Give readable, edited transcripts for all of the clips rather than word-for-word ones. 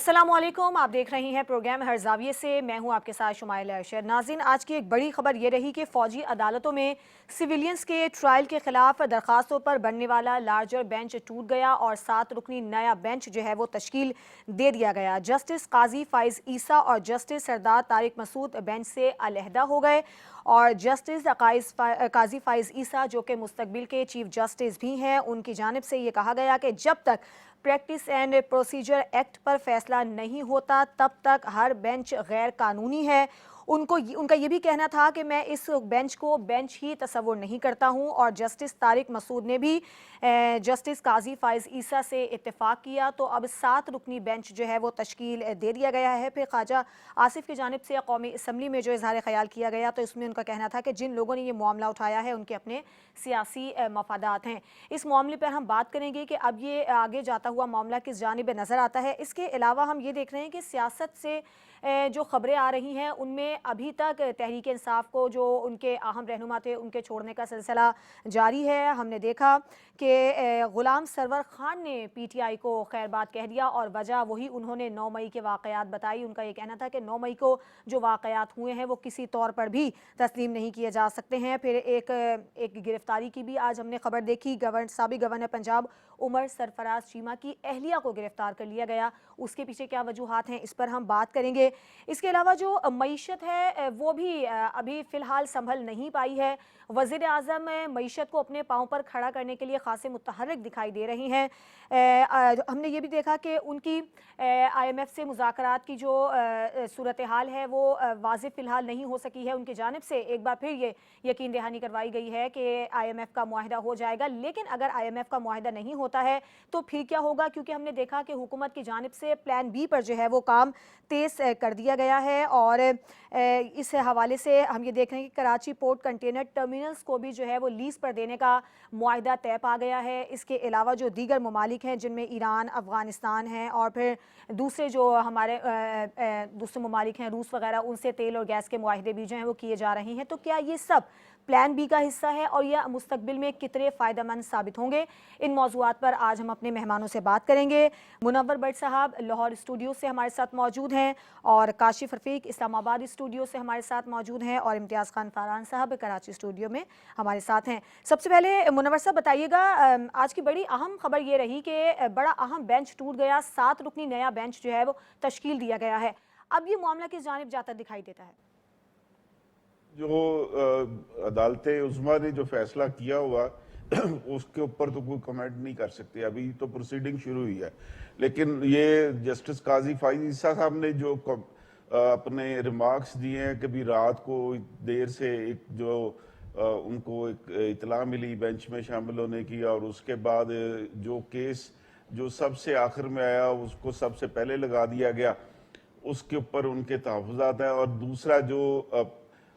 अस्सलामुअलैकुम, आप देख रही हैं प्रोग्राम हर ज़ाविये से। मैं हूं आपके साथ शुमाइला अरशद। नाज़रीन, आज की एक बड़ी खबर ये रही कि फ़ौजी अदालतों में सिविलियंस के ट्रायल के खिलाफ दरखास्तों पर बनने वाला लार्जर बेंच टूट गया और 7 रुकनी नया बेंच जो है वो तश्कील दे दिया गया। जस्टिस काजी फ़ाइज़ ईसा और जस्टिस सरदार तारिक मसूद बेंच से अलहदा हो गए और जस्टिस काजी फ़ाइज़ ईसा जो कि मुस्तकबिल के चीफ जस्टिस भी हैं, उनकी जानिब से ये कहा गया कि जब तक प्रैक्टिस एंड प्रोसीजर एक्ट पर फैसला नहीं होता तब तक हर बेंच गैर कानूनी है। उनका ये भी कहना था कि मैं इस बेंच को बेंच ही तस्वुर नहीं करता हूं और जस्टिस तारिक मसूद ने भी जस्टिस काजी फ़ाइज़ ईसा से इत्तेफाक किया। तो अब 7 रुकनी बेंच जो है वो तश्कील दे दिया गया है। फिर ख्वाजा आसिफ की जानिब से कौमी असम्बली में जो इजहार ख्याल किया गया तो इसमें उनका कहना था कि जिन लोगों ने ये मामला उठाया है उनके अपने सियासी मफादात हैं। इस मामले पर हम बात करेंगे कि अब ये आगे जाता हुआ मामला किस जानिब नज़र आता है। इसके अलावा हम ये देख रहे हैं कि सियासत से जो ख़बरें आ रही हैं उनमें अभी तक तहरीक इंसाफ को जो उनके अहम रहनुमा थे उनके छोड़ने का सिलसिला जारी है। हमने देखा कि ग़ुलाम सरवर ख़ान ने पीटीआई को खैरबाद कह दिया और वजह वही उन्होंने 9 मई के वाक़यात बताई। उनका ये कहना था कि 9 मई को जो वाक़यात हुए हैं वो किसी तौर पर भी तस्लीम नहीं किए जा सकते हैं। फिर एक गिरफ्तारी की भी आज हमने खबर देखी। साबिक़ गवर्नर पंजाब उमर सरफराज चीमा की अहलिया को गिरफ्तार कर लिया गया। उसके पीछे क्या वजूहात हैं इस पर हम बात करेंगे। इसके अलावा जो मईशत है वो भी अभी फ़िलहाल संभल नहीं पाई है। वज़ीर आज़म मईशत को अपने पाँव पर खड़ा करने के लिए ख़ासे मुतहर्रिक दिखाई दे रही हैं। हमने ये भी देखा कि उनकी IMF से मुज़ाकरात की जो सूरत हाल है वो वाज़िब फ़िलहाल नहीं हो सकी है। उनकी जानिब से एक बार फिर ये यकीन दहानी करवाई गई है कि IMF का मुआहिदा हो जाएगा, लेकिन अगर IMF का मुआहिदा नहीं होता है तो फिर क्या होगा, क्योंकि हमने देखा कि हुकूमत की जानिब से प्लान बी पर जो है वो काम तेज़ कर दिया गया है। और इस हवाले से हम ये देख रहे हैं कि कराची पोर्ट कंटेनर टर्मिनल्स को भी जो है वो लीज़ पर देने का मुआहिदा तय पा गया है। इसके अलावा जो दीगर ममालिक हैं जिनमें ईरान, अफ़गानिस्तान हैं और फिर दूसरे जो हमारे दूसरे ममालिक हैं रूस वगैरह, उनसे तेल और गैस के मुआहिदे भी जो हैं वो किए जा रहे हैं। तो क्या ये सब प्लान बी का हिस्सा है और यह मुस्तकबिल में कितने फ़ायदेमंद साबित होंगे? इन मौज़ूआत पर आज हम अपने मेहमानों से बात करेंगे। मुनव्वर भट्ट साहब लाहौर स्टूडियो से हमारे साथ मौजूद हैं और काशिफ रफ़ीक इस्लामाबाद स्टूडियो से हमारे साथ मौजूद हैं और इम्तियाज़ खान फ़ारान साहब कराची स्टूडियो में हमारे साथ हैं। सबसे पहले मुनव्वर साहब बताइएगा, आज की बड़ी अहम खबर ये रही कि बड़ा अहम बेंच टूट गया, 7 रुकनी नया बेंच जो है वो तश्कील दिया गया है। अब ये मामला किस जानिब जाता दिखाई देता है? जो अदालत उज़्मा ने जो फैसला किया हुआ उसके ऊपर तो कोई कमेंट नहीं कर सकते, अभी तो प्रोसीडिंग शुरू हुई है। लेकिन ये जस्टिस काजी फ़ाइज़ ईसा साहब ने जो अपने रिमार्क्स दिए हैं कि भी रात को देर से एक जो उनको एक इतला मिली बेंच में शामिल होने की और उसके बाद जो केस जो सबसे आखिर में आया उसको सबसे पहले लगा दिया गया, उसके ऊपर उनके तहफ़्फ़ुज़ात हैं। और दूसरा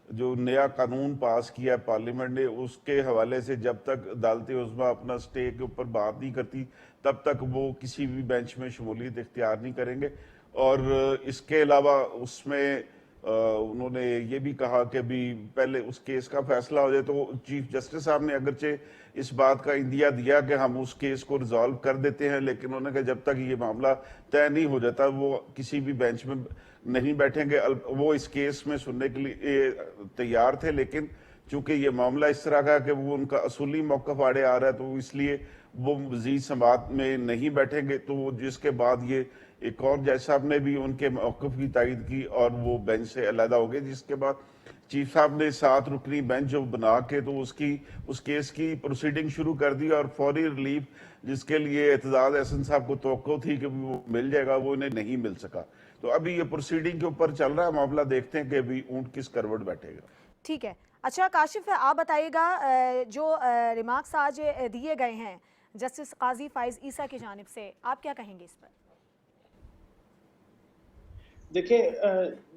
जो नया कानून पास किया पार्लियामेंट ने उसके हवाले से जब तक अदालत उज़्मा अपना स्टे के ऊपर बात नहीं करती तब तक वो किसी भी बेंच में शमूलियत इख्तियार नहीं करेंगे। और इसके अलावा उसमें उन्होंने ये भी कहा कि भी पहले उस केस का फैसला हो जाए। तो चीफ जस्टिस साहब ने अगरचे इस बात का इंदिया दिया कि हम उस केस को रिजॉल्व कर देते हैं, लेकिन उन्होंने कहा जब तक ये मामला तय नहीं हो जाता वो किसी भी बेंच में नहीं बैठेंगे। वो इस केस में सुनने के लिए तैयार थे, लेकिन चूंकि ये मामला इस तरह का कि वो उनका असूली मौक़िफ़ आड़े आ रहा है तो इसलिए वो मज़ीद समाअत में नहीं बैठेंगे। तो जिसके बाद ये एक और जज साहब ने भी उनके मौक़िफ़ की तायद की और वो बेंच से अलहदा हो गए, जिसके बाद चीफ साहब ने 7 रुकनी बेंच जो बना के तो उस केस की प्रोसीडिंग शुरू कर दी और फौरी रिलीफ जिसके लिए एतजाज़ अहसन साहब को तवक्को थी कि वो मिल जाएगा वो इन्हें नहीं मिल सका। तो अभी ये प्रोसीडिंग के ऊपर चल रहा है मामला, देखते हैं कि अभी ऊंट किस करवट बैठेगा। ठीक है। अच्छा काशिफ, आप बताइएगा जो रिमार्क्स आज दिए गए हैं जस्टिस काजी फ़ाइज़ ईसा की जानिब से, आप क्या कहेंगे इस पर? देखिए,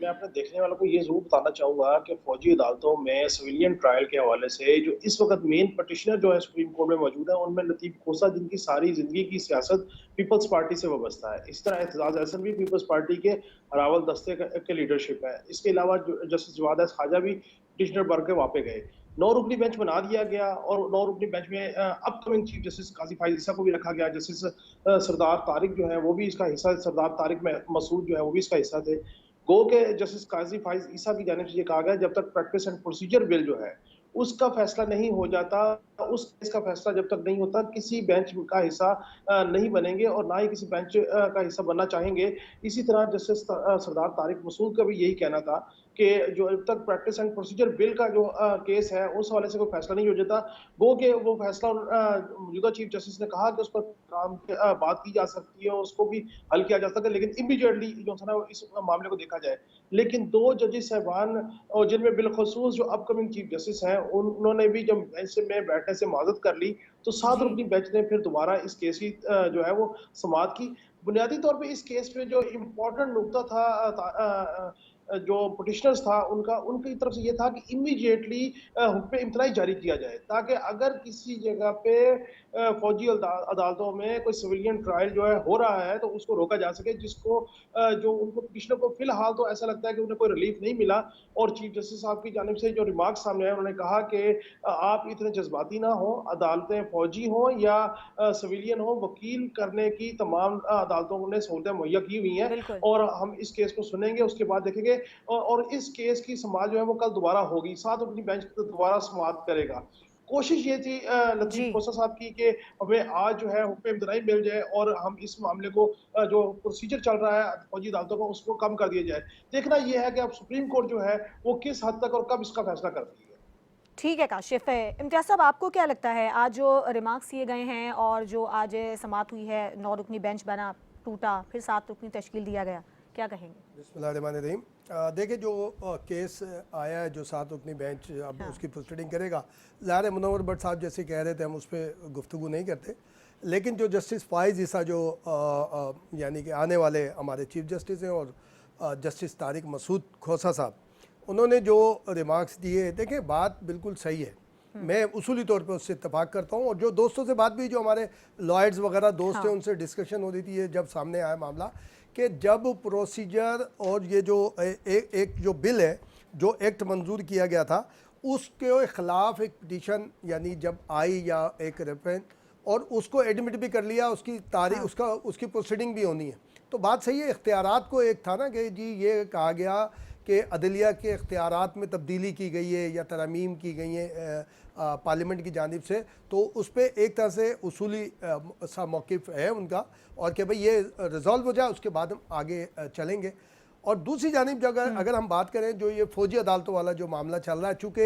मैं अपने देखने वालों को ये ज़रूर बताना चाहूँगा कि फ़ौजी अदालतों में सिविलियन ट्रायल के हवाले से जो इस वक़्त मेन पिटिशनर जो है सुप्रीम कोर्ट में मौजूद है, उनमें लतीफ़ खोसा जिनकी सारी ज़िंदगी की सियासत पीपल्स पार्टी से वाबस्ता है। इस तरह एतजाज़ अहसन भी पीपल्स पार्टी के हरावल दस्ते के लीडरशिप है। इसके अलावा जो जस्टिस जवाद ख़ाजा भी पिटिशनर बन के वापस गए। 9 रुकनी बेंच बना दिया गया और 9 रुकनी बेंच में अपकमिंग चीफ जस्टिस काजी फाइज ईसा को भी रखा गया। जस्टिस सरदार तारिक जो है वो भी इसका हिस्सा, सरदार तारिक मसूद जो है वो भी इसका हिस्सा थे। गो के जस्टिस काजी फाइज ईसा की जानिब से ये कहा गया जब तक प्रैक्टिस एंड प्रोसीजर बिल जो है उसका फैसला नहीं हो जाता, उस केस का फैसला जब तक नहीं होता, किसी बेंच का हिस्सा नहीं बनेंगे और ना ही किसी बेंच का हिस्सा बनना चाहेंगे। इसी तरह जस्टिस सरदार तारिक मसूद का भी यही कहना था कि जो अब तक प्रैक्टिस एंड प्रोसीजर बिल का जो केस है उस हवाले से कोई फैसला नहीं हो जाता, गो के वो फैसला मौजूदा चीफ जस्टिस ने कहा कि उस पर काम बात की जा सकती है और उसको भी हल किया जा सकता है, लेकिन इमीडिएटली जो है ना इस मामले को देखा जाए। लेकिन 2 जजेस साहबान और जिनमें बिलखसूस जो अपकमिंग चीफ जस्टिस हैं उन्होंने भी जब बेंच में बैठने से माजत कर ली, तो 7 जी रुकनी बेंच ने फिर दोबारा इस केस की जो है वो समाअत की। बुनियादी तौर पे इस केस में जो इम्पोर्टेंट नुकता था जो पिटिशनर्स था उनका, उनकी तरफ से ये था कि इमीडिएटली हुक्म इम्तनाई जारी किया जाए, ताकि अगर किसी जगह पे फौजी अदालतों में कोई सिविलियन ट्रायल जो है हो रहा है तो उसको रोका जा सके, जिसको जो उनको पिटिशनर को फिलहाल तो ऐसा लगता है कि उन्हें कोई रिलीफ नहीं मिला। और चीफ जस्टिस साहब की जानिब से जो रिमार्क सामने आए, उन्होंने कहा कि आप इतने जज्बाती ना हो, अदालतें फौजी हों या सिविलियन हो, वकील करने की तमाम अदालतों ने सहूलतें मुहैया की हुई हैं बिल्कुल। और हम इस केस को सुनेंगे, उसके बाद देखेंगे और इस केस की समाअत जो है वो कल दोबारा होगी, 7 रुकनी बेंच दोबारा समाअत करेगा। कोशिश ये थी जी लतीफ खोसा साहब की कि हमें आज जो है हुक्म इम्तनाई मिल जाए और हम इस मामले को जो प्रोसीजर चल रहा है फौजी अदालतों का उसको कम कर दिया जाए। देखना ये है कि अब सुप्रीम कोर्ट जो है वो किस हद तक और कब इसका फैसला करती है। ठीक है काशिफ। इम्तियाज साहब, आपको क्या लगता है आज जो रिमार्क्स दिए गए हैं और जो आज समाअत हुई है, 9 रुकनी बेंच बना, टूटा, फिर 7 रुकनी तश्कील दिया गया, क्या कहेंगे? बिस्मिल्लाहिर्रहमानिर्रहीम। देखिए जो केस आया है, जो 7 रुकनी बेंच अब उसकी प्रोसीडिंग करेगा, ज़ाहिर है मुनव्वर भट्ट साहब जैसे कह रहे थे हम उस पर गुफ्तगू नहीं करते, लेकिन जो जस्टिस फाइज ईसा जो यानी कि आने वाले हमारे चीफ जस्टिस हैं और जस्टिस तारिक मसूद खोसा साहब, उन्होंने जो रिमार्क्स दिए, देखिए बात बिल्कुल सही है, मैं उसूली तौर पे उससे इत्तेफाक करता हूँ। और जो दोस्तों से बात भी, जो हमारे लॉयर्स वगैरह दोस्त थे, उनसे डिस्कशन हो रही थी ये जब सामने आया मामला, कि जब प्रोसीजर और ये जो एक जो बिल है, जो एक्ट मंजूर किया गया था, उसके ख़िलाफ़ एक पिटीशन यानी जब आई या एक रेफरेंस, और उसको एडमिट भी कर लिया, उसकी तारीख उसकी प्रोसीडिंग भी होनी है, तो बात सही है। इख्तियारात को एक था ना कि जी ये कहा गया कि अदलिया के इख्तियारात में तब्दीली की गई है या तरमीम की गई है पार्लियामेंट की जानिब से, तो उस पर एक तरह से उसूली सा मौक़िफ़ है उनका, और कि भाई ये रिज़ॉल्व हो जाए, उसके बाद हम आगे चलेंगे। और दूसरी जानिब जो अगर हम बात करें, जो ये फ़ौजी अदालतों वाला जो मामला चल रहा है, चूँकि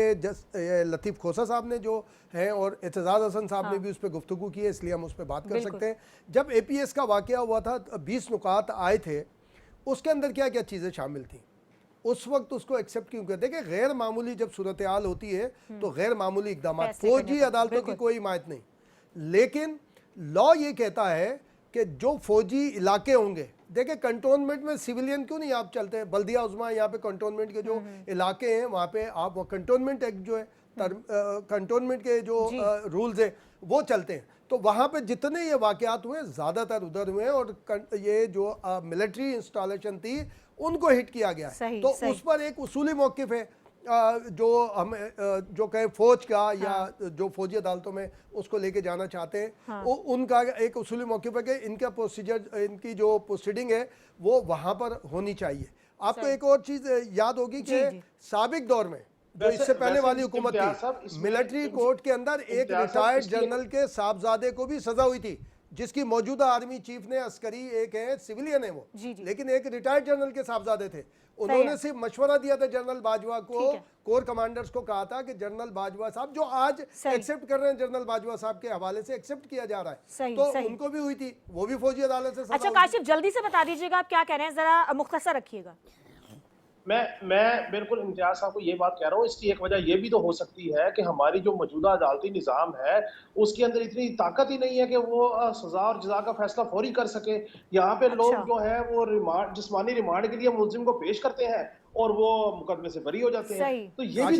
लतीफ़ खोसा साहब ने जो है और एतज़ाज़ हसन साहब ने भी उस पर गुफ्तगू की है, इसलिए हम उस पर बात कर सकते हैं। जब APS का वाक़या हुआ था, 20 नुकात आए थे, उसके अंदर क्या क्या चीज़ें शामिल थी, उस वक्त उसको एक्सेप्ट क्यों किया? देखिए गैर मामूली जब सूरत हाल होती है तो गैर मामूली इकदाम, फौजी अदालतों की कोई हिमायत नहीं, लेकिन लॉ ये कहता है कि जो फौजी इलाके होंगे, देखिए कंटोनमेंट में सिविलियन क्यों नहीं आप चलते हैं, बल्दिया उज़्मा यहाँ पे कंटोनमेंट के जो इलाके हैं वहाँ पे आप वो कंटोनमेंट एक्ट जो है, कंटोनमेंट के जो रूल्स है वो चलते हैं। तो वहाँ पे जितने ये वाक़यात हुए ज़्यादातर उधर हुए हैं, और ये जो मिलिट्री इंस्टॉलेशन थी उनको हिट किया गया है, तो उस पर एक उसूली मौक़िफ़ है जो हम जो कहें फ़ौज का या जो फौजी अदालतों में उसको लेके जाना चाहते हैं, वो उनका एक उसूली मौक़िफ़ है कि इनका प्रोसीजर, इनकी जो प्रोसीडिंग है वो वहाँ पर होनी चाहिए। आपको एक और चीज़ याद होगी कि साबिक दौर में जो इससे पहले वाली हुकूमत थी, मिलिट्री कोर्ट के अंदर एक रिटायर्ड जनरल के साहबजादे को भी सज़ा हुई थी, जिसकी मौजूदा आर्मी चीफ ने अस्करी एक है, सिविलियन है वो, लेकिन एक रिटायर्ड जनरल के साहबजादे थे। उन्होंने सिर्फ मशवरा दिया था जनरल बाजवा को, कोर कमांडर्स को कहा था कि जनरल बाजवा साहब, जो आज एक्सेप्ट कर रहे हैं, जनरल बाजवा साहब के हवाले से एक्सेप्ट किया जा रहा है, तो उनको भी हुई थी, वो भी फौजी अदालत से। अच्छा काशिफ, जल्दी से बता दीजिएगा आप क्या कह रहे हैं, जरा मुख्तसर रखिएगा। मैं बिल्कुल इम्तियाज साहब को ये बात कह रहा हूँ, इसकी एक वजह ये भी तो हो सकती है कि हमारी जो मौजूदा अदालती निज़ाम है उसके अंदर इतनी ताकत ही नहीं है कि वो सजा और जजा का फैसला फौरी कर सके। यहाँ पे लोग जो है वो जिस्मानी रिमांड के लिए मुलजिम को पेश करते हैं और वो मुकदमे से बरी हो जाते हैं। तो ये भी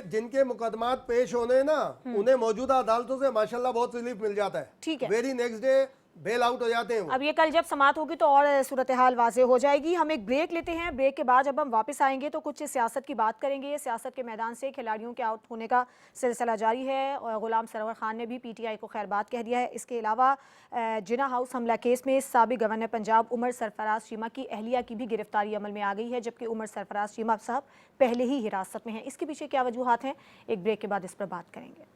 जिनके मुकदमात पेश होने ना, उन्हें मौजूदा अदालतों से माशाल्लाह बहुत रिलीफ मिल जाता है। ठीक है, very next day bail out हो जाते हैं वो। अब ये कल जब समाप्त होगी तो और सूरत हाल वाजे हो जाएगी। हम एक ब्रेक लेते हैं, ब्रेक के बाद जब हम वापस आएंगे तो कुछ सियासत की बात करेंगे। सियासत के मैदान से खिलाड़ियों के आउट होने का सिलसिला जारी है और गुलाम सरवर खान ने भी पीटीआई को खैरबाद कह दिया है। इसके अलावा जिना हाउस हमला केस में साबिक गवर्नर पंजाब उमर सरफराज चीमा की अहलिया की भी गिरफ्तारी अमल में आ गई है, जबकि उमर सरफराज चीमा साहब पहले ही हिरासत में हैं। इसके पीछे क्या वजूहात हैं, एक ब्रेक के बाद इस पर बात करेंगे।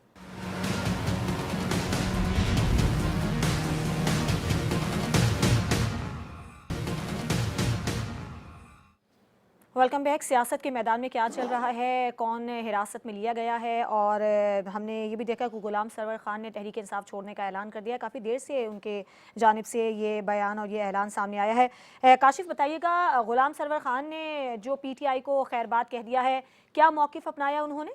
Welcome back. सियासत के मैदान में क्या चल रहा है, कौन हिरासत में लिया गया है, और हमने ये भी देखा कि गुलाम सरवर खान ने तहरीक इंसाफ छोड़ने का ऐलान कर दिया। काफ़ी देर से उनके जानिब से ये बयान और ये ऐलान सामने आया है। काशिफ बताइएगा, गुलाम सरवर खान ने जो पीटीआई को खैरबाद कह दिया है, क्या मौक़िफ़ अपनाया उन्होंने?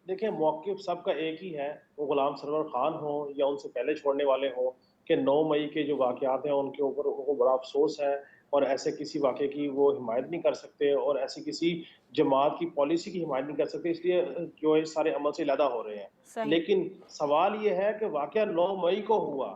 देखिए, मौक़िफ़ सबका एक ही है, वो गुलाम सरवर खान हो या उनसे पहले छोड़ने वाले हों, कि 9 मई के जो वाक़यात हैं उनके ऊपर उनको बड़ा अफ़सोस है और ऐसे किसी वाक़े की वो हिमायत नहीं कर सकते और ऐसी किसी जमात की पॉलिसी की हिमायत नहीं कर सकते, इसलिए जो है सारे अमल से अलहदा हो रहे हैं। सही। लेकिन सवाल ये है कि वाक़या 9 मई को हुआ,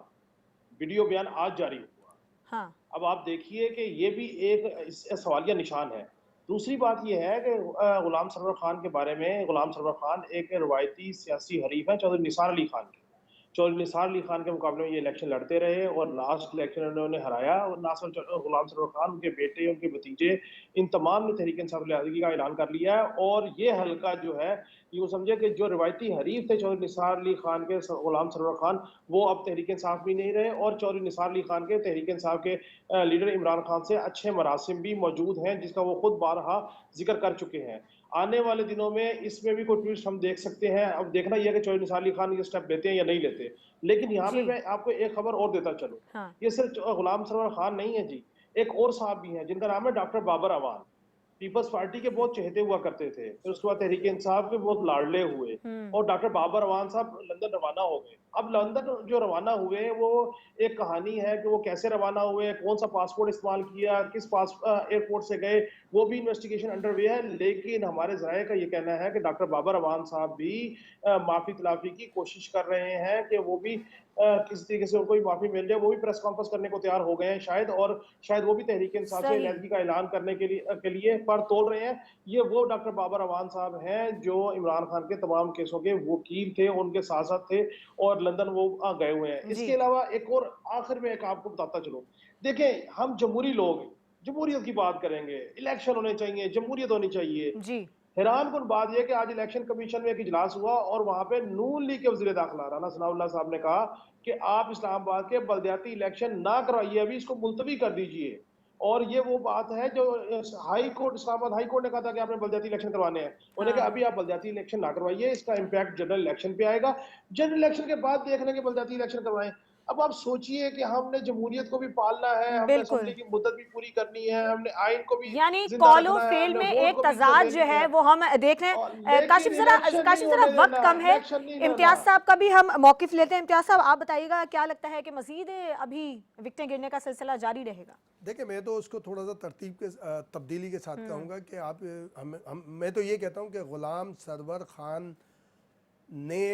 वीडियो बयान आज जारी हुआ। हाँ। अब आप देखिए कि ये भी एक सवालिया निशान है। दूसरी बात ये है कि गुलाम सरवर खान के बारे में, गुलाम सरवर खान एक रवायती सियासी हरीफ हैं चौधरी निसार अली खान के। चौधरी निसार अली खान के मुकाबले में ये इलेक्शन लड़ते रहे और लास्ट इलेक्शन उन्होंने हराया और गुलाम सरवर खान, उनके बेटे, उनके भतीजे, इन तमाम ने तहरीक इंसाफ लिहाज़गी का ऐलान कर लिया है और ये हल्का जो है, यूँ समझे कि जो रवायती हरीफ थे चौधरी निसार अली खान के, गुलाम सरवर खान, वो अब तहरीक इंसाफ भी नहीं रहे और चौधरी निसार अली खान के तहरीक इंसाफ के लीडर इमरान खान से अच्छे मरासिम भी मौजूद हैं, जिसका वो खुद बारहा जिक्र कर चुके हैं। आने वाले दिनों में इसमें भी कोई ट्विस्ट हम देख सकते हैं। अब देखना यह है कि चौधरी निसार अली खान ये स्टेप लेते हैं या नहीं लेते। लेकिन यहाँ पे जी। मैं आपको एक खबर और देता चलूं, हाँ। ये सिर्फ गुलाम सरवर खान नहीं है जी, एक और साहब भी हैं जिनका नाम है डॉक्टर बाबर अवान। पीपल्स पार्टी के बहुत चहेते हुआ करते थे, फिर उसके बाद तहरीक इंसाफ के बहुत लाडले हुए और डॉक्टर बाबर अवान साहब लंदन रवाना हो गए। अब लंदन जो रवाना हुए वो एक कहानी है कि वो कैसे रवाना हुए, कौन सा पासपोर्ट इस्तेमाल किया, किस एयरपोर्ट से गए, वो भी इन्वेस्टिगेशन अंडरवे है। लेकिन हमारे ज़राए का ये कहना है कि डॉक्टर बाबर अवान साहब भी माफी तलाफी की कोशिश कर रहे हैं कि वो भी किसी तरीके से उनको भी माफी मिल जाए, वो भी प्रेस कॉन्फ्रेंस करने को तैयार हो गए हैं शायद, और शायद वो भी तहरीक इंसाफ से सही। अलहदगी का ऐलान करने के लिए पर तोड़ रहे हैं। ये वो डॉक्टर बाबर अवान साहब हैं जो इमरान खान के तमाम केसों के वकील थे, उनके साथ साथ थे और लंदन वो गए हुए हैं। जी। इसके अलावा एक और आखिर में एक आपको बताता चलूं, देखें हम जमहूरी लोग जमहूरियत की बात करेंगे, इलेक्शन होने चाहिए, जमहूरियत होनी चाहिए। जी। हैरान कुन बात यह कि आज इलेक्शन कमीशन में एक इजलास हुआ और वहां पे नून लीग के वजीर दाखिला राना सनाउल्लाह साहब ने कहा कि आप इस्लामाबाद के बलदियाती इलेक्शन ना करवाइए, अभी इसको मुलतवी कर दीजिए। और ये वो बात है जो high court, Islamabad high court ने कहा था कि आपने बलदियाती इलेक्शन करवाने हैं, उन्होंने कहा हाँ। अभी आप बलदियाती इलेक्शन ना करवाइए, इसका इम्पैक्ट जनरल इलेक्शन पे आएगा, जनरल इलेक्शन के बाद देख लेंगे बलदियाती इलेक्शन करवाएं। अब आप सोचिए कि हमने जमहूरियत को भी पालना है, हमने बिल्कुल। असेंबली की मुद्दत भी पूरी करनी है, हमने आइन को भी यानी जिंदा कॉलो रखना है, फेल हमने में वोट एक को भी इज्जत तजाद जो देनी है है। वो हम देख रहे और हैं। काशिफ लेकिन इलेक्शन नहीं जरा होने वक्त देना, कम है, इलेक्शन नहीं इम्तियाज होना। साहब का भी हम मौकिफ लेते हैं। इम्तियाज साहब, आप बताइएगा, क्या लगता है कि मजीद अभी विकटें गिरने का सिलसिला जारी रहेगा? देखिए, मैं तो उसको थोड़ा सा तब्दीली के साथ कहूँगा कि आप मैं तो ये कहता हूँ कि गुलाम सरवर खान ने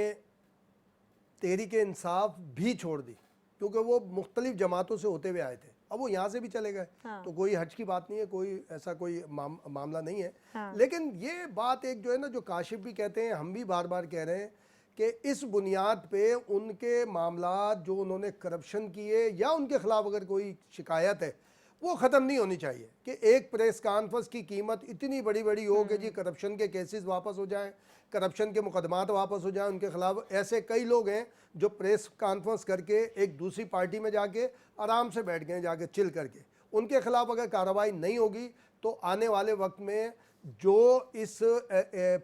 तहरीक इंसाफ भी छोड़ दी, क्योंकि वो मुख्तलिफ जमातों से होते हुए आए थे। अब वो यहाँ से भी चले गए। हाँ। तो कोई हर्ज की बात नहीं है, कोई ऐसा कोई मामला नहीं है। हाँ। लेकिन ये बात एक जो है ना, जो काशिफ भी कहते हैं, हम भी बार बार कह रहे हैं कि इस बुनियाद पे उनके मामला जो उन्होंने करप्शन किए या उनके खिलाफ अगर कोई शिकायत है वो ख़त्म नहीं होनी चाहिए कि एक प्रेस कॉन्फ्रेंस की कीमत इतनी बड़ी बड़ी हो कि जी करप्शन के केसेस वापस हो जाएं, करप्शन के मुकदमात वापस हो जाएं उनके खिलाफ। ऐसे कई लोग हैं जो प्रेस कॉन्फ्रेंस करके एक दूसरी पार्टी में जाके आराम से बैठ गए, जाके चिल करके। उनके खिलाफ अगर कार्रवाई नहीं होगी तो आने वाले वक्त में जो इस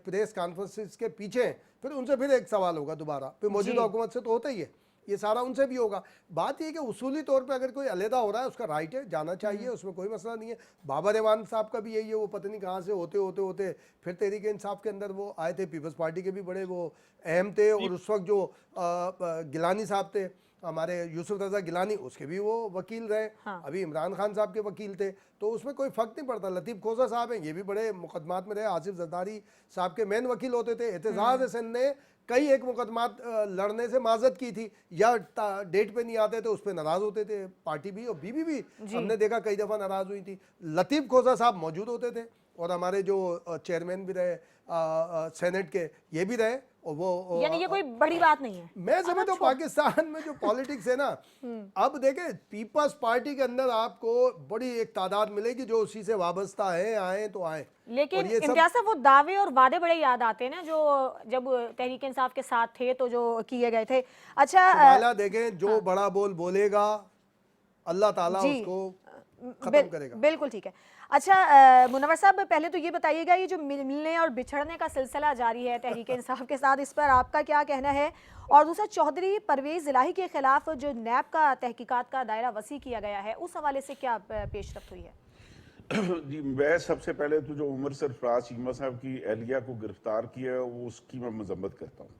प्रेस कॉन्फ्रेंसेस के पीछे हैं, फिर उनसे फिर एक सवाल होगा दोबारा, फिर मौजूदा हुकूमत से तो होता ही है, ये सारा उनसे भी होगा। बात यह कि उसूली तौर पे अगर कोई अलहदा हो रहा है उसका राइट है, जाना चाहिए, उसमें कोई मसला नहीं है। बाबर एवान साहब का भी यही है, वो पता नहीं कहाँ से होते फिर तहरीक इंसाफ के अंदर वो आए थे, पीपल्स पार्टी के भी बड़े वो अहम थे। और उस वक्त जो गिलानी साहब थे, हमारे यूसुफ रजा गिलानी, उसके भी वो वकील रहे। हाँ। अभी इमरान खान साहब के वकील थे, तो उसमें कोई फ़र्क नहीं पड़ता। लतीफ़ खोसा साहब हैं, ये भी बड़े मुकदमात में रहे। आसिफ जरदारी साहब के मेन वकील होते थे। एतजाज़ हसन ने कई एक मुकदमात लड़ने से माजत की थी, या डेट पे नहीं आते थे उस पर नाराज़ होते थे। पार्टी भी और बीबी भी हमने देखा कई दफ़ा नाराज़ हुई थी। लतीफ़ खोसा साहब मौजूद होते थे, और हमारे जो चेयरमैन भी रहे सेनेट के, ये भी रहे। और वो यानी ये कोई बड़ी बात नहीं है। मैं समझता हूँ पाकिस्तान में जो पॉलिटिक्स है ना, अब देखे पीपल्स पार्टी के अंदर आपको बड़ी एक तादाद मिलेगी जो उसी से वाबस्ता है, आए तो आए। लेकिन और ये सब इम्तियाज साहब, वो दावे और वादे बड़े याद आते हैं ना, जो जब तहरीक इंसाफ के साथ थे तो जो किए गए थे। अच्छा शुमाइला देखें, जो बड़ा बोल बोलेगा अल्लाह ताला जी, उसको खत्म करेगा। बिल्कुल ठीक है। अच्छा मुनव्वर साहब, पहले तो ये बताइएगा, ये जो मिलने और बिछड़ने का सिलसिला जारी है तहरीक इंसाफ के साथ, इस पर आपका क्या कहना है? और दूसरा, चौधरी परवेज इलाही के खिलाफ जो नैब का तहकीकात का दायरा वसी किया गया है, उस हवाले से क्या पेशरफ्त हुई है? जी, मैं सबसे पहले तो जो उमर सरफराज चीमा साहब की एहलिया को गिरफ्तार किया है, वो उसकी मैं मजम्मत करता हूँ।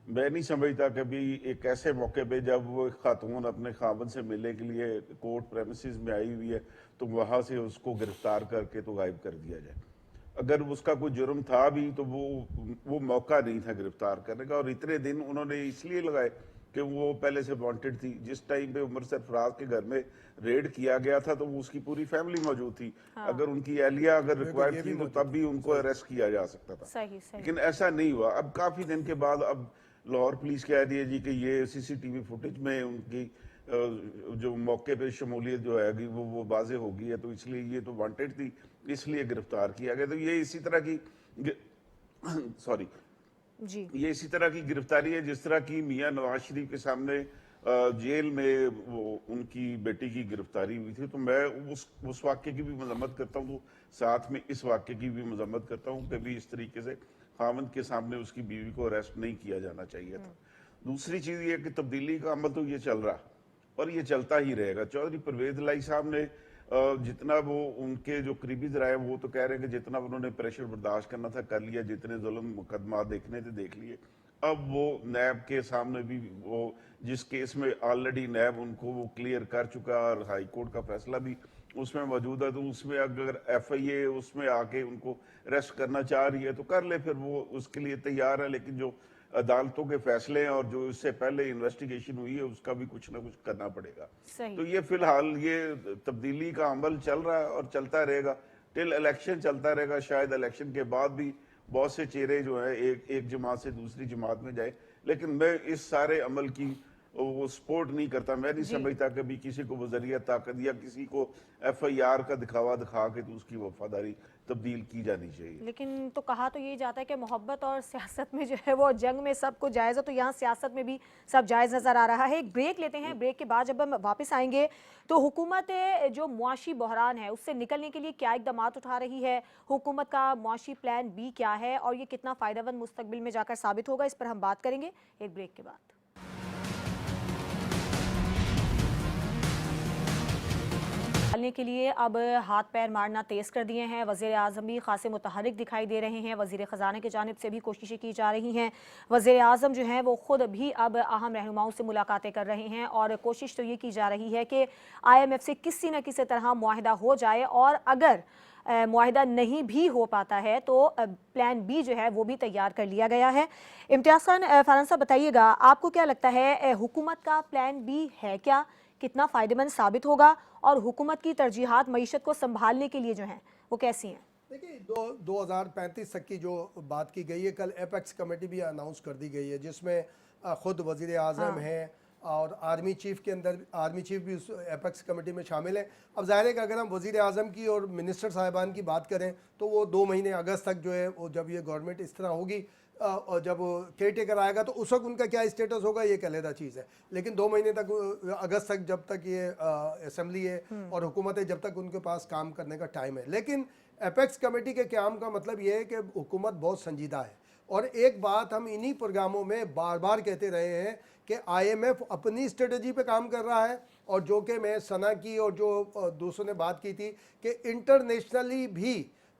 मैं नहीं समझता कभी एक ऐसे मौके पे जब वो एक खातून अपने खावन से मिलने के लिए कोर्ट प्रेमिसेस में आई हुई है, तो वहाँ से उसको गिरफ्तार करके तो गायब कर दिया जाए। अगर उसका कोई जुर्म था भी तो वो मौका नहीं था गिरफ्तार करने का। और इतने दिन उन्होंने इसलिए लगाए कि वो पहले से वांटेड थी। जिस टाइम पे उमर सरफराज के घर में रेड किया गया था तो वो उसकी पूरी फैमिली मौजूद थी। अगर उनकी एहलिया अगर रिक्वायर्ड थी तो तब भी उनको अरेस्ट किया जा सकता था। सही सही। लेकिन ऐसा नहीं हुआ। अब काफी दिन के बाद अब लाहौर पुलिस कह रही है जी कि ये सीसीटीवी फुटेज में उनकी जो मौके पे शमूलियत जो है वो वाजे हो गई है, तो इसलिए ये तो वांटेड थी, इसलिए गिरफ्तार किया गया। तो ये इसी तरह की सॉरी जी, ये इसी तरह की गिरफ्तारी है जिस तरह की मियां नवाज शरीफ के सामने जेल में वो उनकी बेटी की गिरफ्तारी हुई थी। तो मैं उस वाक्य की भी मजम्मत करता हूँ, तो साथ में इस वाक्य की भी मजम्मत करता हूँ कि भी इस तरीके से खामद के सामने उसकी बीवी को अरेस्ट नहीं किया जाना चाहिए था। दूसरी चीज ये कि तब्दीली का अमल तो ये चल रहा और ये चलता ही रहेगा। चौधरी परवेज इलाही साहब ने जितना वो उनके जो करीबी जराए वो तो कह रहे हैं कि जितना उन्होंने प्रेशर बर्दाश्त करना था कर लिया, जितने जुल्म मुकदमा देखने थे देख लिए। अब वो नैब के सामने भी वो जिस केस में ऑलरेडी नैब उनको वो क्लियर कर चुका और हाई कोर्ट का फैसला भी उसमें मौजूद है, तो उसमें अगर FIA उसमें आके उनको अरेस्ट करना चाह रही है तो कर ले, फिर वो उसके लिए तैयार है। लेकिन जो अदालतों के फैसले हैं और जो इससे पहले इन्वेस्टिगेशन हुई है उसका भी कुछ ना कुछ करना पड़ेगा। सही। तो ये फिलहाल ये तब्दीली का अमल चल रहा है और चलता रहेगा टिल इलेक्शन चलता रहेगा। शायद इलेक्शन के बाद भी बहुत से चेहरे जो है एक जमात से दूसरी जमात में जाए, लेकिन मैं इस सारे अमल की वो सपोर्ट नहीं करता। मैं नहीं समझता कभी किसी को वज़रिया ताकत या किसी को FIR का दिखावा दिखा के तो उसकी वफादारी तब्दील की जानी चाहिए। लेकिन तो कहा तो यही जाता है कि मोहब्बत और सियासत में जो है वो जंग में सब कुछ जायज़ है, तो यहाँ सियासत में भी सब जायज़ नज़र आ रहा है। एक ब्रेक लेते हैं, ब्रेक के बाद जब हम वापस आएंगे तो हुकूमत जो मुआशी बहरान है उससे निकलने के लिए क्या इकदाम उठा रही है, हुकूमत का मुआशी प्लान B क्या है और ये कितना फ़ायदेमंद मुस्तकबिल में जाकर साबित होगा, इस पर हम बात करेंगे एक ब्रेक के बाद। डालने के लिए अब हाथ पैर मारना तेज़ कर दिए हैं। वज़ीर आज़म भी खासे मुतहरिक दिखाई दे रहे हैं। वज़ीर ख़जाना की जानिब से भी कोशिशें की जा रही हैं। वज़ीर आज़म जो हैं वो ख़ुद भी अब अहम रहनुमाओं से मुलाकातें कर रहे हैं और कोशिश तो ये की जा रही है कि IMF से किसी न किसी तरह मुआहिदा हो जाए, और अगर मुआहिदा नहीं भी हो पाता है तो प्लान B जो है वो भी तैयार कर लिया गया है। इम्तियाज़ खान फ़ारन साहब, बताइएगा आपको क्या लगता है हुकूमत का प्लान B है क्या, कितना फ़ायदेमंद साबित होगा और हुकूमत की तरजीहात मईशत को संभालने के लिए जो हैं वो कैसी हैं? देखिए 2035 तक की जो बात की गई है, कल एपेक्स कमेटी भी अनाउंस कर दी गई है जिसमें ख़ुद वज़ीर आज़म हैं और आर्मी चीफ़ के अंदर आर्मी चीफ़ भी उस एपेक्स कमेटी में शामिल है। अब ज़ाहिर है कि अगर हम वज़ीर आज़म की और मिनिस्टर साहिबान की बात करें तो वो 2 महीने अगस्त तक जो है वो जब ये गवर्नमेंट इस तरह होगी और जब केयर टेकर आएगा तो उस वक्त उनका क्या स्टेटस होगा ये एक अलग चीज़ है। लेकिन 2 महीने तक अगस्त तक जब तक ये असम्बली है और हुकूमत है जब तक उनके पास काम करने का टाइम है। लेकिन एपेक्स कमेटी के क़याम का मतलब ये है कि हुकूमत बहुत संजीदा है। और एक बात हम इन्हीं प्रोग्रामों में बार बार कहते रहे हैं कि IMF अपनी स्ट्रेटजी पे काम कर रहा है, और जो कि मैं सना की और जो दूसरों ने बात की थी कि इंटरनेशनली भी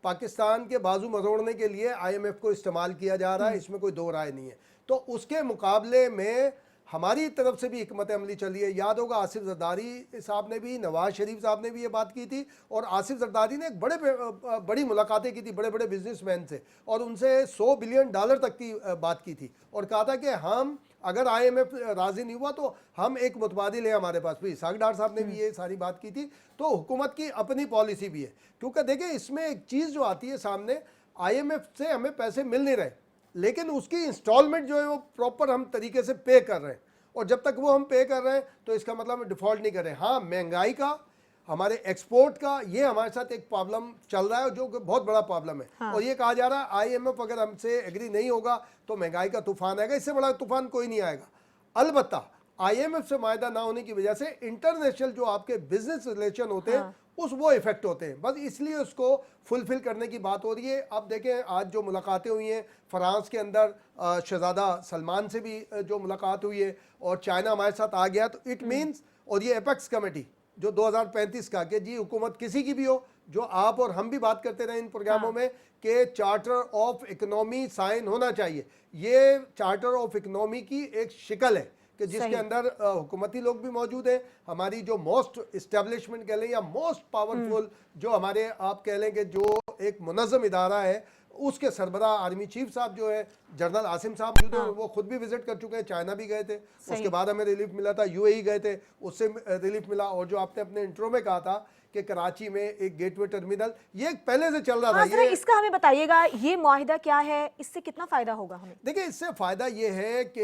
पाकिस्तान के बाजू मरोड़ने के लिए IMF को इस्तेमाल किया जा रहा है, इसमें कोई दो राय नहीं है। तो उसके मुकाबले में हमारी तरफ से भी हिकमत अमली चली है। याद होगा आसिफ जरदारी साहब ने भी, नवाज शरीफ साहब ने भी ये बात की थी, और आसिफ जरदारी ने एक बड़ी मुलाकातें की थी बड़े बड़े बिजनेसमैन से, और उनसे $100 बिलियन तक की बात की थी, और कहा था कि हम अगर IMF राजी नहीं हुआ तो हम एक मुतबादिल है हमारे पास भी। इसहाक डार साहब ने भी ये सारी बात की थी। तो हुकूमत की अपनी पॉलिसी भी है, क्योंकि देखिए इसमें एक चीज़ जो आती है सामने, IMF से हमें पैसे मिल नहीं रहे, लेकिन उसकी इंस्टॉलमेंट जो है वो प्रॉपर हम तरीके से पे कर रहे हैं, और जब तक वो हम पे कर रहे हैं तो इसका मतलब हम डिफ़ॉल्ट नहीं कर रहे हैं। हाँ, महंगाई का, हमारे एक्सपोर्ट का, ये हमारे साथ एक प्रॉब्लम चल रहा है जो कि बहुत बड़ा प्रॉब्लम है। हाँ। और ये कहा जा रहा है IMF अगर हमसे एग्री नहीं होगा तो महंगाई का तूफान आएगा, इससे बड़ा तूफान कोई नहीं आएगा। अलबत्ता IMF से मायदा ना होने की वजह से इंटरनेशनल जो आपके बिजनेस रिलेशन होते हैं, हाँ, वो इफेक्ट होते हैं, बस इसलिए उसको फुलफिल करने की बात हो रही है। अब देखें आज जो मुलाकातें हुई हैं फ्रांस के अंदर, शहजादा सलमान से भी जो मुलाकात हुई है, और चाइना हमारे साथ आ गया, तो इट मीन्स, और ये एपेक्स कमेटी जो 2035 का, कि जी हुकूमत किसी की भी हो, जो आप और हम भी बात करते रहे इन प्रोग्रामों में, कि चार्टर ऑफ इकोनॉमी साइन होना चाहिए। ये चार्टर ऑफ इकोनॉमी की एक शिकल है कि जिसके अंदर हुकूमती लोग भी मौजूद हैं, हमारी जो मोस्ट इस्टेब्लिशमेंट कह लें या मोस्ट पावरफुल जो हमारे आप कह लें कि जो एक मुनज़्ज़म इदारा है, उसके सरबरा आर्मी चीफ साहब जो है जनरल आसिम साहब मौजूद हैं, वो खुद भी विजिट कर चुके हैं, चाइना भी गए थे, उसके बाद हमें रिलीफ मिला था, UAE गए थे, उससे रिलीफ मिला। और जो आपने अपने इंट्रो में कहा था कि कराची में एक गेटवे टर्मिनल, ये पहले से चल रहा था। ये इसका हमें बताइएगा, ये मुआहिदा क्या है, इससे कितना फायदा होगा हमें? देखिए इससे फायदा ये है कि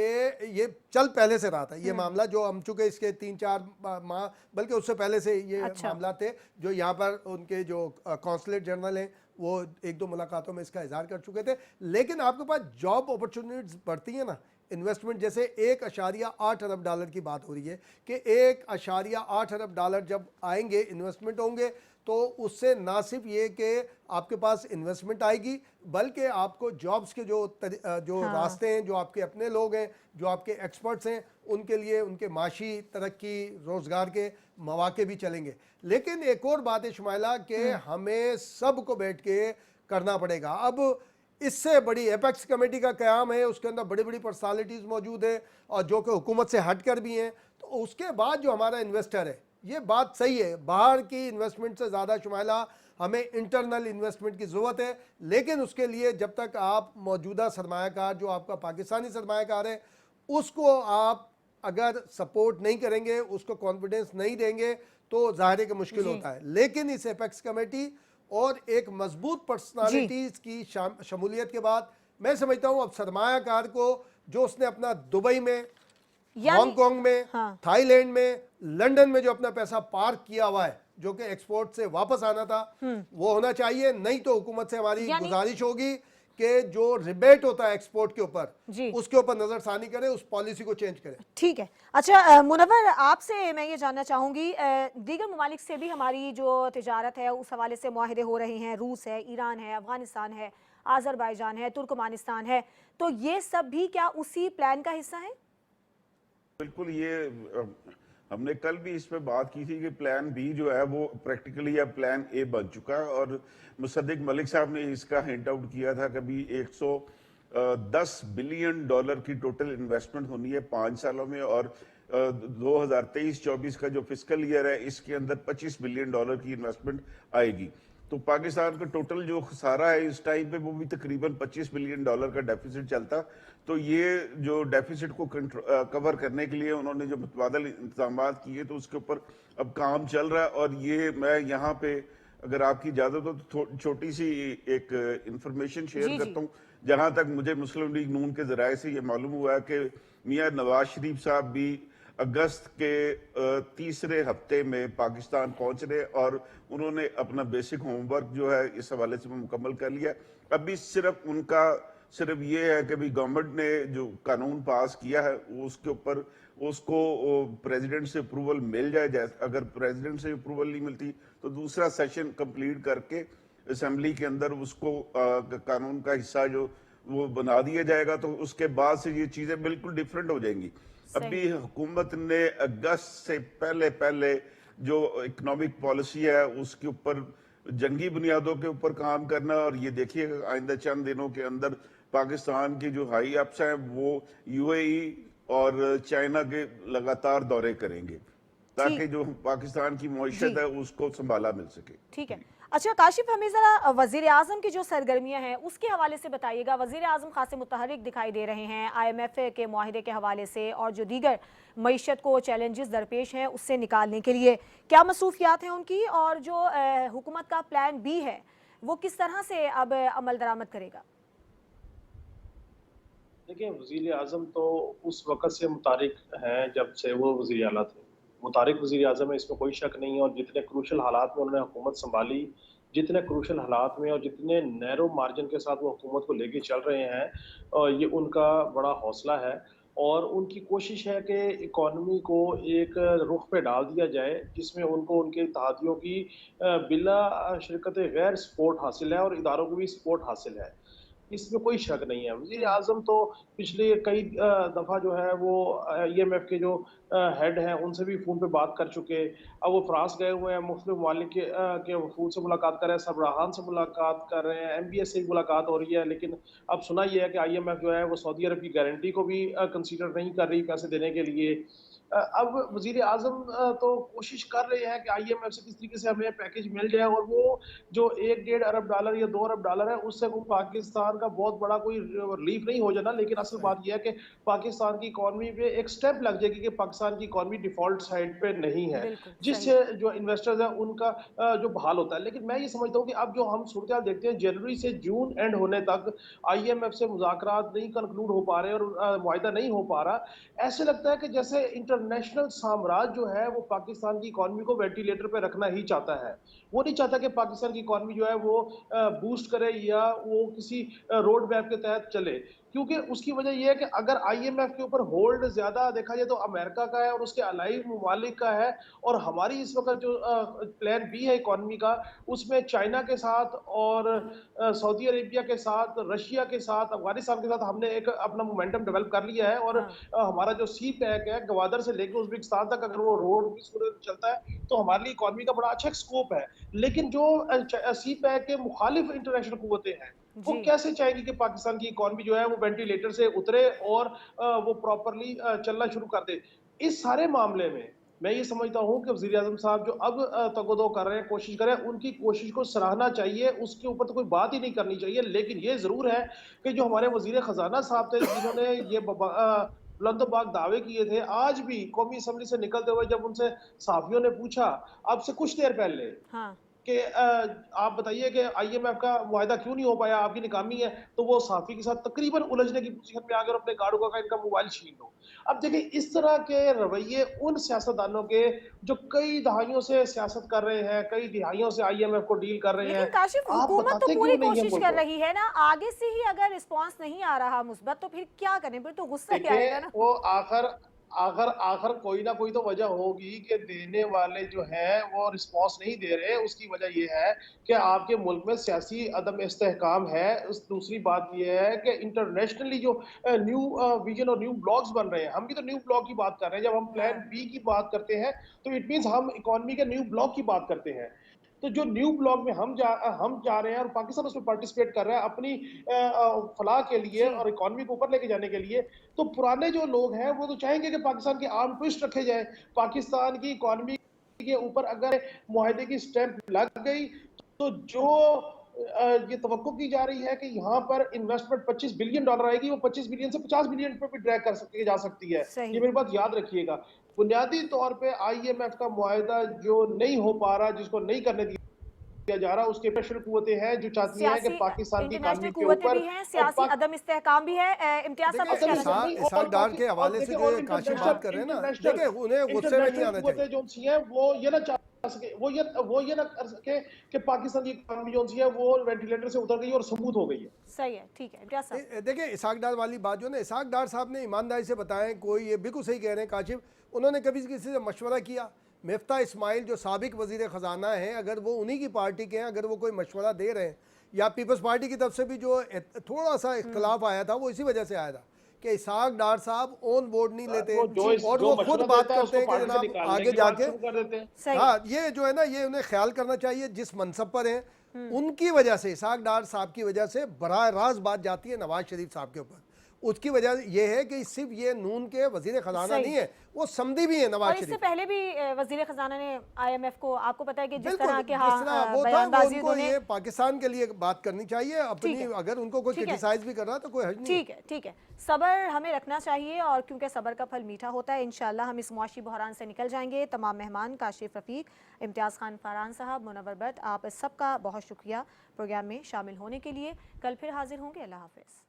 ये चल पहले से रहा था, ये मामला जो हम चुके इसके 3-4 माह बल्कि उससे पहले से ये मामला थे, जो यहाँ पर उनके जो कॉन्सुलेट जनरल हैं वो 1-2 मुलाकातों में इसका इजहार कर चुके थे। लेकिन आपके पास जॉब अपॉर्चुनिटीज बढ़ती हैं ना, इन्वेस्टमेंट, जैसे $1.8 अरब की बात हो रही है कि $1.8 अरब जब आएंगे, इन्वेस्टमेंट होंगे, तो उससे ना सिर्फ ये कि आपके पास इन्वेस्टमेंट आएगी, बल्कि आपको जॉब्स के जो रास्ते हैं, जो आपके अपने लोग हैं, जो आपके एक्सपर्ट्स हैं, उनके लिए उनके माशी तरक्की, रोज़गार के मौके भी चलेंगे। लेकिन एक और बात है शुमाइला कि हमें सबको बैठ के करना पड़ेगा। अब इससे बड़ी एपेक्स कमेटी का क़याम है, उसके अंदर बड़ी बड़ी पर्सनालिटीज़ मौजूद है, और जो कि हुकूमत से हट कर भी हैं। तो उसके बाद जो हमारा इन्वेस्टर है, ये बात सही है, बाहर की इन्वेस्टमेंट से ज़्यादा शुमाइला हमें इंटरनल इन्वेस्टमेंट की ज़रूरत है। लेकिन उसके लिए जब तक आप मौजूदा सरमायाकार जो आपका पाकिस्तानी सरमायाकार है, उसको आप अगर सपोर्ट नहीं करेंगे, उसको कॉन्फिडेंस नहीं देंगे, तो ज़ाहिर है कि मुश्किल होता है। लेकिन इस एपेक्स कमेटी और एक मजबूत पर्सनालिटीज़ की शमूलियत के बाद मैं समझता हूँ अब सरमायाकार को, जो उसने अपना दुबई में, हांगकांग में, थाईलैंड में, लंदन में जो अपना पैसा पार्क किया हुआ है, जो कि एक्सपोर्ट से वापस आना था, वो होना चाहिए। नहीं तो हुकूमत से हमारी गुजारिश होगी कि जो रिबेट होता है एक्सपोर्ट के ऊपर, उसके ऊपर नजरसानी करें, उस पॉलिसी को चेंज करें। ठीक है। अच्छा मुनव्वर, आपसे मैं ये जानना चाहूंगी, दीगर ममालिक से भी हमारी जो तिजारत है उस हवाले से मुआहिदे हो रहे हैं, रूस है, ईरान है, अफगानिस्तान है, आज़रबाईजान है, तुर्कमानिस्तान है, तो ये सब भी क्या उसी प्लान का हिस्सा है? बिल्कुल, ये हमने कल भी इस पे बात की थी कि प्लान बी जो है वो प्रैक्टिकली अब प्लान ए बन चुका है, और मुसद्दिक मलिक साहब ने इसका हिंट आउट किया था कि भी $110 बिलियन की टोटल इन्वेस्टमेंट होनी है 5 सालों में, और 2023-24 का जो फिस्कल ईयर है इसके अंदर $25 बिलियन की इन्वेस्टमेंट आएगी। तो पाकिस्तान का टोटल जो खसारा है इस टाइम पे वो भी तकरीबन $25 बिलियन का डेफिसिट चलता। तो ये जो डेफिसिट को कवर करने के लिए उन्होंने जो मुतबादल इंतजाम किए, तो उसके ऊपर अब काम चल रहा है। और ये मैं यहाँ पे अगर आपकी इजाज़त हो तो छोटी सी एक इंफॉर्मेशन शेयर करता हूँ। जहाँ तक मुझे मुस्लिम लीग नून के ज़राए से ये मालूम हुआ है कि मियाँ नवाज शरीफ साहब भी अगस्त के तीसरे हफ्ते में पाकिस्तान पहुंच रहे, और उन्होंने अपना बेसिक होमवर्क जो है इस हवाले से मुकम्मल कर लिया। अभी सिर्फ उनका ये है कि भी गवर्नमेंट ने जो कानून पास किया है उसके ऊपर उसको प्रेसिडेंट से अप्रूवल मिल जाए। अगर प्रेसिडेंट से अप्रूवल नहीं मिलती तो दूसरा सेशन कंप्लीट करके असेंबली के अंदर उसको कानून का हिस्सा जो वो बना दिया जाएगा, तो उसके बाद से ये चीजें बिल्कुल डिफरेंट हो जाएंगी। अभी हुकूमत ने अगस्त से पहले जो इकोनॉमिक पॉलिसी है उसके ऊपर जंगी बुनियादों के ऊपर काम करना, और ये देखिए आइंदा चंद दिनों के अंदर पाकिस्तान की जो हाई अप्स हैं वो UAE और चाइना के लगातार दौरे करेंगे ताकि जो पाकिस्तान की मईशत जी। है उसको संभाला मिल सके। ठीक है। अच्छा काशिफ, हमें ज़रा वज़ीर आज़म की जो सरगर्मियां हैं उसके हवाले से बताइएगा। वज़ीर आज़म खासे मुतहरिक दिखाई दे रहे हैं IMF के मुआहिदे के हवाले से और जो दीगर मईशत को चैलेंजेस दरपेश हैं उससे निकालने के लिए क्या मसरूफियात हैं उनकी, और जो हुकूमत का प्लान बी है वो किस तरह से अब अमल दरामद करेगा? देखिए, वज़ीर आज़म तो उस वक़्त से मुतारिक हैं जब से वो वज़ीर आला थे। मुतारिक वज़ीर आज़म है, इसमें कोई शक नहीं है, और जितने क्रूशल हालात में उन्होंने हुकूमत सँभाली, जितने क्रूशल हालात में और जितने नैरो मार्जिन के साथ वो हुकूमत को लेके चल रहे हैं, ये उनका बड़ा हौसला है। और उनकी कोशिश है कि इकॉनमी को एक रुख़ पे डाल दिया जाए जिसमें उनको उनके इत्तेहादियों की बिला शिरकत गैर सपोर्ट हासिल है और इदारों को भी सपोर्ट हासिल है। इसमें कोई शक नहीं है। वज़ीर आज़म तो पिछले कई दफ़ा जो है वो IMF के जो हेड हैं उनसे भी फ़ोन पे बात कर चुके। अब वो फ्रांस गए हुए हैं, मुख्तलिफ़ ममालिक के वफ़ूद से मुलाकात कर रहे हैं, सरबराहान से मुलाकात कर रहे हैं, MBS से भी मुलाकात हो रही है। लेकिन अब सुना ये है कि IMF जो है वो सऊदी अरब की गारंटी को भी कंसीडर नहीं कर रही पैसे देने के लिए। अब वज़ीर आज़म तो कोशिश कर रहे हैं कि IMF से किस तरीके से हमें पैकेज मिल जाए, और वो जो 1 डेढ़ अरब डॉलर या 2 अरब डॉलर है उससे वो पाकिस्तान का बहुत बड़ा कोई रिलीफ नहीं हो जाना। लेकिन असल बात ये है कि पाकिस्तान की इकॉनमी पे एक स्टेप लग जाएगी कि पाकिस्तान की इकॉनमी डिफ़ॉल्ट साइड पे नहीं है, बिल्कुल सही। जिससे जो इन्वेस्टर्स हैं उनका जो बहाल होता है। लेकिन मैं ये समझता हूँ कि अब जो हम सूरत-हाल देखते हैं, जनवरी से जून एंड होने तक IMF से मुज़ाकरात नहीं कंक्लूड हो पा रहे और मुआहिदा नहीं हो पा रहा। ऐसे लगता है कि जैसे इंटरनेशनल साम्राज्य जो है वो पाकिस्तान की इकॉनमी को वेंटिलेटर पे रखना ही चाहता है। वो नहीं चाहता कि पाकिस्तान की इकॉनमी जो है वो बूस्ट करे या वो किसी रोड मैप के तहत चले। क्योंकि उसकी वजह ये है कि अगर IMF के ऊपर होल्ड ज़्यादा देखा जाए तो अमेरिका का है और उसके अलाई ममालिक का है, और हमारी इस वक़्त जो प्लान बी है इकॉनमी का, उसमें चाइना के साथ और सऊदी अरेबिया के साथ, रशिया के साथ, अफ़गानिस्तान के साथ हमने एक अपना मोमेंटम डेवलप कर लिया है। और हाँ। हमारा जो सी पैक है गवादर से लेकर उज़्बेकिस्तान तक अगर वो रोड भी सूरत चलता है तो हमारे लिए इकॉनमी का बड़ा अच्छा एक स्कोप है। लेकिन जो सी पैक के मुखालिफ इंटरनेशनल कुव्वतें हैं, वो जी। कैसे चाहेंगी कि पाकिस्तान की इकॉनमी जो है वो वेंटिलेटर से उतरे और वो प्रॉपर्ली चलना शुरू कर दे। इस सारे मामले में मैं ये समझता हूँ कि वज़ीर आज़म साहब जो अब तगोदो कर रहे हैं, कोशिश कर रहे हैं, उनकी कोशिश को सराहना चाहिए, उसके ऊपर तो कोई बात ही नहीं करनी चाहिए। लेकिन ये ज़रूर है कि जो हमारे वज़ीर ख़ज़ाना साहब थे जिन्होंने ये बुलंद-बाग दावे किए थे, आज भी कौमी असेंबली से निकलते हुए जब उनसे सहाफ़ियों ने पूछा, अब से कुछ देर पहले, हाँ। कि आप बताइए कि IMF का मुआहिदा क्यों नहीं हो पाया, आपकी नाकामी है, तो वो सहाफ़ी के साथ तकरीबन उलझने की पोज़ीशन में आ गए और अपने गार्ड को कहा इनका मोबाइल छीन लो। अब देखिए इस तरह के रवैये उन सियासतदानों के जो कई दहाइयों से सियासत कर रहे हैं, कई दिहाइयों से IMF को डील कर रहे लेकिन हैं, काशिफ, आप हुकूमत तो बताते पूरी क्यों नहीं हैं कोशिश मुल्क कर को? रही है ना, आगे से ही अगर रिस्पांस नहीं आ रहा मुस्बत तो फिर क्या करें, फिर तो गुस्सा ही देखिए, आएगा ना। वो आखिर आखिर आखिर कोई ना कोई तो वजह होगी कि देने वाले जो हैं वो रिस्पॉन्स नहीं दे रहे। उसकी वजह ये है कि आपके मुल्क में सियासी अदम इस्तेहकाम है। उस दूसरी बात ये है कि इंटरनेशनली जो न्यू विजन और न्यू ब्लॉक्स बन रहे हैं, हम भी तो न्यू ब्लॉक की बात कर रहे हैं। जब हम प्लान हाँ। बी की बात करते हैं तो इट मीन्स हम इकोनॉमी के न्यू ब्लॉक की बात करते हैं। तो जो न्यू ब्लॉक में हम जा रहे हैं और पाकिस्तान उसमें पार्टिसिपेट कर रहा है अपनी फलाह के लिए जी। और इकोनॉमी को ऊपर लेके जाने के लिए। तो पुराने जो लोग हैं वो तो चाहेंगे कि पाकिस्तान के आर्म ट्विस्ट रखे जाए। पाकिस्तान की इकोनॉमी के ऊपर अगर मुआहिदे की स्टैंप लग गई तो जो ये तवक्को की जा रही है कि यहाँ पर इन्वेस्टमेंट $25 बिलियन आएगी, वो 25 बिलियन से 50 बिलियन पे भी ड्रैग कर सकती जा सकती है। ये सही। मेरी बात याद रखिएगा। बुनियादी तौर पे IMF का मुआहिदा जो नहीं हो पा रहा, जिसको नहीं करने दिया जा रहा, उसके प्रेशर कुव्वतें हैं जो चाहती हैं कि सियासी पाकिस्तान की इंटरनेशनल इकोनॉमी के कुव्वतें ऊपर भी हैं, सियासी पाक अदम इस्तेहकाम भी है। इम्तियाज साहब देखिए कुछ कहना अदम चाहेंगे? नहीं इसहाक डार के हवाले से देखिए, जो और ये काशिफ बात कर रहे हैं ना, इंटरनेशनल देखिए उन्हें गुस्से में नहीं आना कुव्वतें चाहिए। जो सी हैं वो ये ना चाह सके, वो ये ना कर सके कि पाकिस्तान की इकोनॉमी जो सी है वो वेंटिलेटर से उतर गई और स्मूथ हो गई है। सही है, ठीक है इम्तियाज साहब। देखिए इसहाक डार वाली बात जो है ना, इसहाक डार साहब ने ईमानदारी से बताया, कोई ये बिल्कुल सही कह रहे हैं काशिफ, उन्होंने कभी किसी से मशवरा किया? मिफ्ता इस्माइल जो साबिक वज़ीर ख़जाना हैं, अगर वो उन्हीं की पार्टी के हैं, अगर वो कोई मशवरा दे रहे हैं, या पीपल्स पार्टी की तरफ से भी जो थोड़ा सा इख्तलाफ आया था वो इसी वजह से आया था कि इसहाक डार साहब ऑन बोर्ड नहीं लेते वो और वो खुद बात करते हैं कि जनाब आगे जाके। कर देते हैं। सही। हाँ, ये जो है ना, ये उन्हें ख्याल करना चाहिए जिस मनसब पर हैं, उनकी वजह से, इसहाक डार साहब की वजह से बराह रास्त बात जाती है नवाज शरीफ साहब के ऊपर। उसकी वजह ये है कि सिर्फ ये नून के वजीर खजाना सही। नहीं है, वो समधी भी है और नवाज इससे शरीफ। पहले भी वजीर खजाना ने IMF को, आपको पता है कि जिस बिल्कुल, तरह के जिस तरह वो था, वो बयानबाजी उनको उन्होंने, ये पाकिस्तान के लिए बात करनी चाहिए अपनी, है। अगर उनको कोई ठीक है। क्रिटिसाइज भी कर रहा है तो कोई हर्ज नहीं है। ठीक है, ठीक है, सब्र हमें रखना चाहिए, और क्योंकि सब्र का फल मीठा होता है, इंशाल्लाह हम इस मुआशी बहरान से निकल जाएंगे। तमाम मेहमान काशिफ रफ़ीक, इम्तियाज़ खान फरहान साहब, मुनव्वर भट्ट, आप सबका बहुत शुक्रिया प्रोग्राम में शामिल होने के लिए। कल फिर हाजिर होंगे। अल्लाह हाफ़िज़।